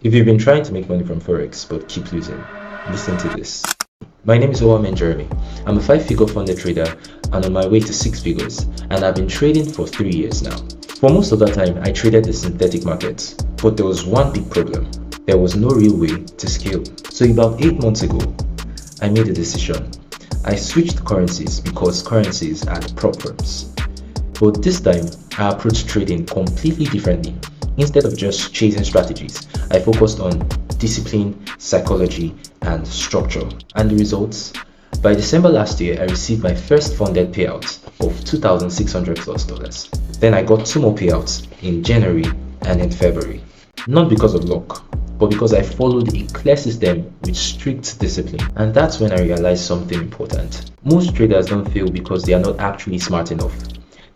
If you've been trying to make money from Forex but keep losing, listen to this. My name is Owamen Jeremy. I'm a 5-figure funded trader and on my way to 6 figures, and I've been trading for 3 years now. For most of that time, I traded the synthetic markets, but there was one big problem. There was no real way to scale. So about 8 months ago, I made a decision. I switched currencies because currencies had problems. But this time, I approached trading completely differently. Instead of just chasing strategies, I focused on discipline, psychology, and structure. And the results? By December last year, I received my first funded payout of $2,600+. Then I got 2 more payouts in January and in February. Not because of luck, but because I followed a clear system with strict discipline. And that's when I realized something important. Most traders don't fail because they are not actually smart enough.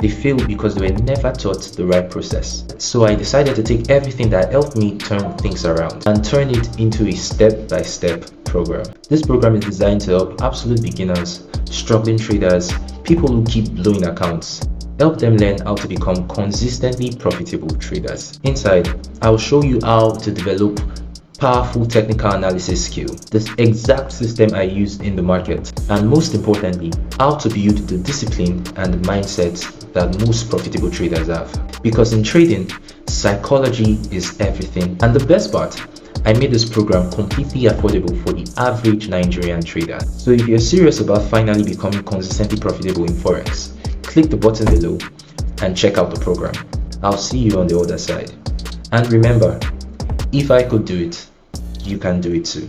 They fail because they were never taught the right process. So I decided to take everything that helped me turn things around and turn it into a step-by-step program. This program is designed to help absolute beginners, struggling traders, people who keep blowing accounts, help them learn how to become consistently profitable traders. Inside, I'll show you how to develop powerful technical analysis skill, the exact system I use in the market, and most importantly, how to build the discipline and the mindset that most profitable traders have. Because in trading, psychology is everything. And the best part, I made this program completely affordable for the average Nigerian trader. So if you're serious about finally becoming consistently profitable in Forex, click the button below and check out the program. I'll see you on the other side. And remember, if I could do it, you can do it too.